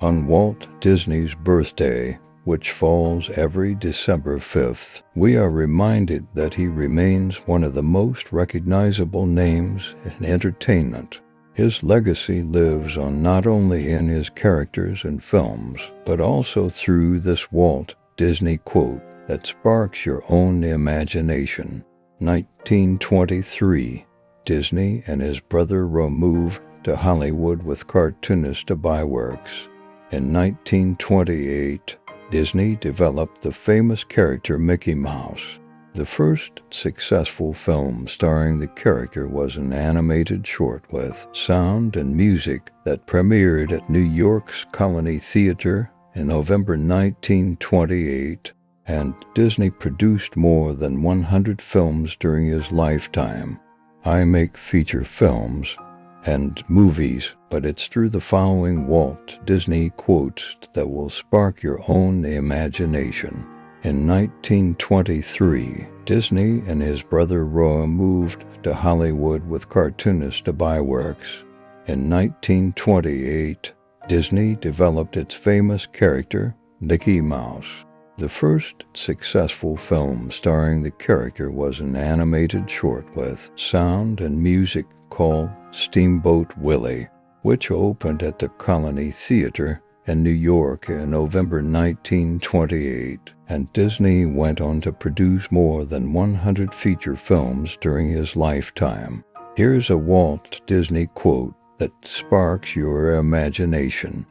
On Walt Disney's birthday, which falls every December 5th, we are reminded that he remains one of the most recognizable names in entertainment. His legacy lives on not only in his characters and films, but also through this Walt Disney quote that sparks your own imagination. 1923, Disney and his brother Ro moved to Hollywood with cartoonist Ub Iwerks. In 1928, Disney developed the famous character Mickey Mouse. The first successful film starring the character was an animated short with sound and music that premiered at New York's Colony Theater in November 1928, and Disney produced more than 100 films during his lifetime. I make feature films and movies, but it's through the following Walt Disney quotes that will spark your own imagination. In 1923, Disney and his brother Ro moved to Hollywood with cartoonist Ub Iwerks. In 1928, Disney developed its famous character, Mickey Mouse. The first successful film starring the character was an animated short with sound and music called Steamboat Willie, which opened at the Colony Theater in New York in November 1928, and Disney went on to produce more than 100 feature films during his lifetime. Here's a Walt Disney quote that sparks your imagination.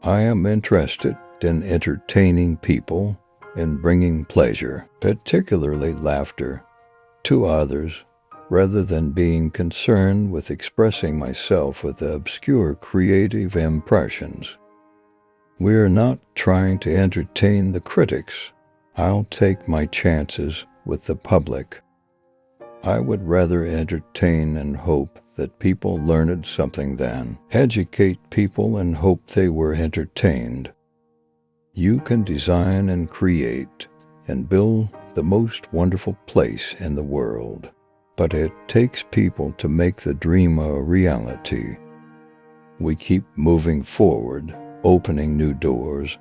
"I am interested in entertaining people, in bringing pleasure, particularly laughter, to others, rather than being concerned with expressing myself with obscure creative impressions. We are not trying to entertain the critics. I'll take my chances with the public. I would rather entertain and hope that people learned something than educate people and hope they were entertained. You can design and create and build the most wonderful place in the world, but it takes people to make the dream a reality. We keep moving forward, opening new doors,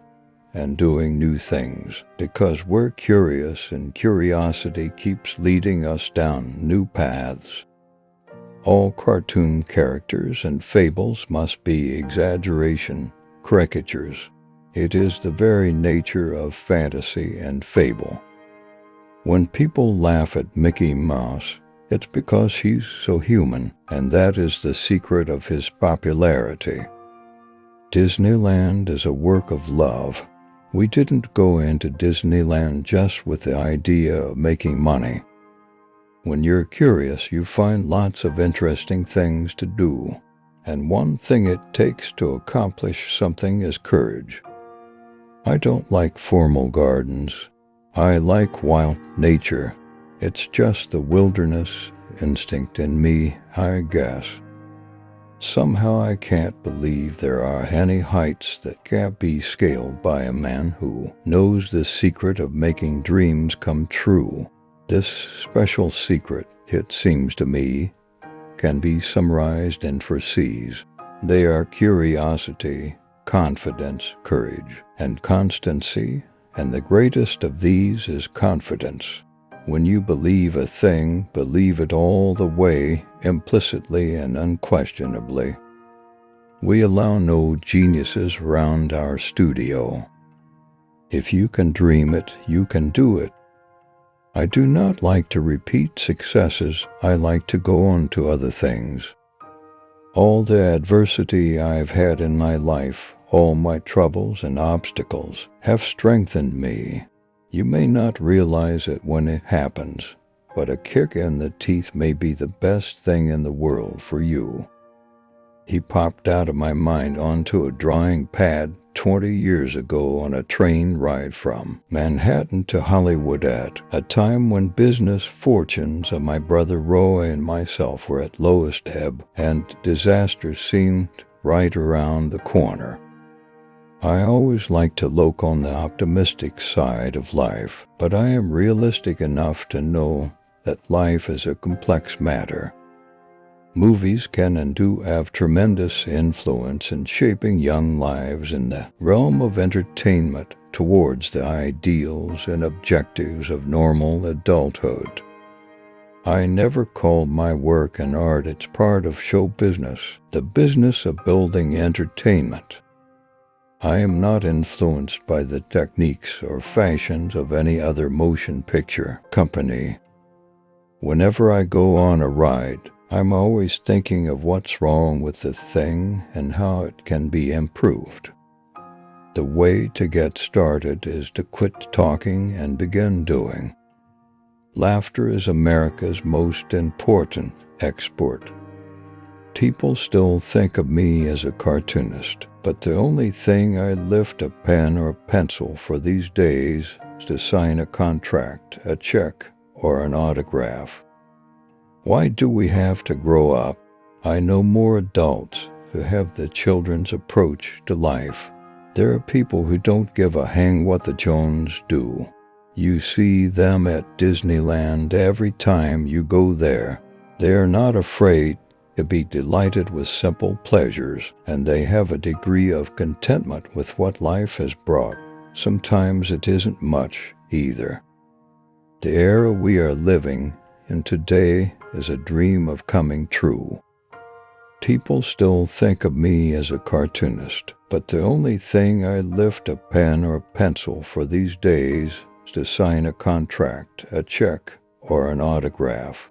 and doing new things because we're curious, and curiosity keeps leading us down new paths. All cartoon characters and fables must be exaggeration, caricatures. It is the very nature of fantasy and fable. When people laugh at Mickey Mouse, it's because he's so human, and that is the secret of his popularity. Disneyland is a work of love. We didn't go into Disneyland just with the idea of making money. When you're curious, you find lots of interesting things to do, and one thing it takes to accomplish something is courage. I don't like formal gardens. I like wild nature. It's just the wilderness instinct in me, I guess. Somehow I can't believe there are any heights that can't be scaled by a man who knows the secret of making dreams come true. This special secret, it seems to me, can be summarized in 4 C's. They are curiosity, confidence, courage, and constancy, and the greatest of these is confidence. When you believe a thing, believe it all the way, implicitly and unquestionably. We allow no geniuses around our studio. If you can dream it, you can do it. I do not like to repeat successes. I like to go on to other things. All the adversity I've had in my life, all my troubles and obstacles, have strengthened me. You may not realize it when it happens, but a kick in the teeth may be the best thing in the world for you. He popped out of my mind onto a drawing pad 20 years ago on a train ride from Manhattan to Hollywood at a time when business fortunes of my brother Roy and myself were at lowest ebb, and disaster seemed right around the corner. I always like to look on the optimistic side of life, but I am realistic enough to know that life is a complex matter. Movies can and do have tremendous influence in shaping young lives in the realm of entertainment towards the ideals and objectives of normal adulthood. I never called my work an art. It's part of show business, the business of building entertainment. I am not influenced by the techniques or fashions of any other motion picture company. Whenever I go on a ride, I'm always thinking of what's wrong with the thing and how it can be improved. The way to get started is to quit talking and begin doing. Laughter is America's most important export. People still think of me as a cartoonist, but the only thing I lift a pen or pencil for these days is to sign a contract, a check, or an autograph. Why do we have to grow up? I know more adults who have the children's approach to life. There are people who don't give a hang what the Jones do. You see them at Disneyland every time you go there. They are not afraid to be delighted with simple pleasures, and they have a degree of contentment with what life has brought. Sometimes it isn't much either. The era we are living in today is a dream of coming true. People still think of me as a cartoonist, but the only thing I lift a pen or pencil for these days is to sign a contract, a check, or an autograph.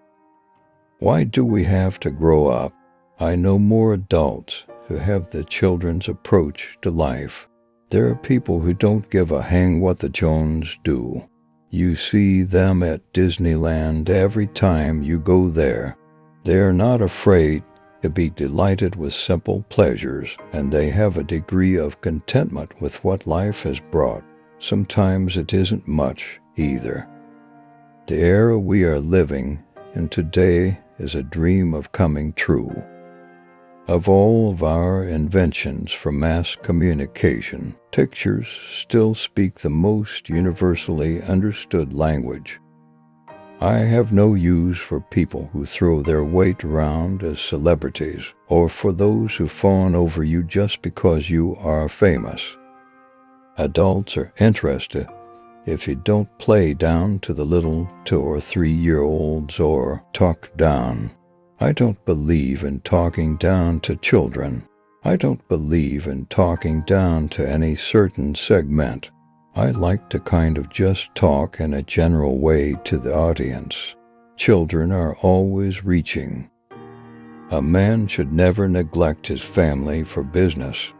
Why do we have to grow up? I know more adults who have the children's approach to life. There are people who don't give a hang what the Jones do. You see them at Disneyland every time you go there. They are not afraid to be delighted with simple pleasures, and they have a degree of contentment with what life has brought. Sometimes it isn't much either. The era we are living in today is a dream of coming true. Of all of our inventions for mass communication, pictures still speak the most universally understood language. I have no use for people who throw their weight around as celebrities, or for those who fawn over you just because you are famous. Adults are interested if you don't play down to the little 2 or 3-year-olds or talk down. I don't believe in talking down to children. I don't believe in talking down to any certain segment. I like to kind of just talk in a general way to the audience. Children are always reaching. A man should never neglect his family for business.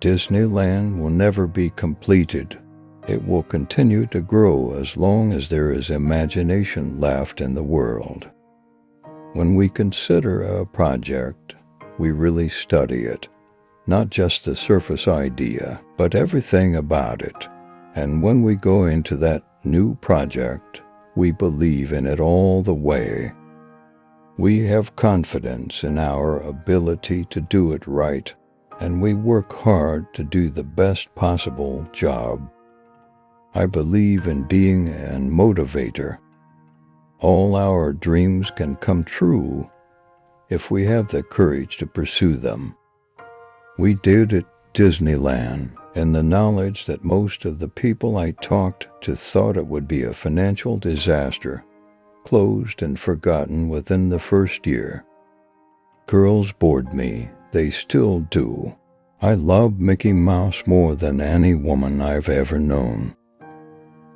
Disneyland will never be completed. It will continue to grow as long as there is imagination left in the world. When we consider a project, we really study it, not just the surface idea, but everything about it. And when we go into that new project, we believe in it all the way. We have confidence in our ability to do it right, and we work hard to do the best possible job. I believe in being a motivator. All our dreams can come true if we have the courage to pursue them. We did at Disneyland in the knowledge that most of the people I talked to thought it would be a financial disaster, closed and forgotten within the first year. Girls bored me. They still do. I love Mickey Mouse more than any woman I've ever known.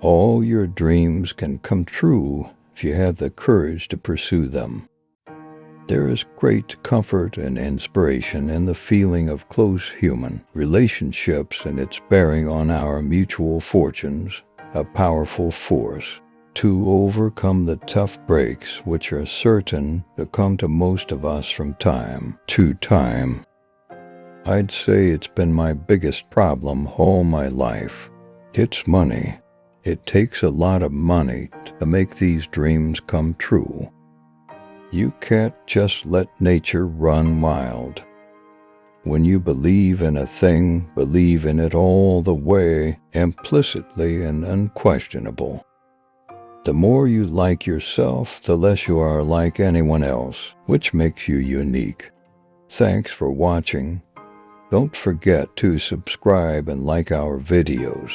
All your dreams can come true if you have the courage to pursue them. There is great comfort and inspiration in the feeling of close human relationships and its bearing on our mutual fortunes, a powerful force to overcome the tough breaks which are certain to come to most of us from time to time. I'd say it's been my biggest problem all my life. It's money. It takes a lot of money to make these dreams come true. You can't just let nature run wild. When you believe in a thing, believe in it all the way, implicitly and unquestionable. The more you like yourself, the less you are like anyone else, which makes you unique. Thanks for watching. Don't forget to subscribe and like our videos.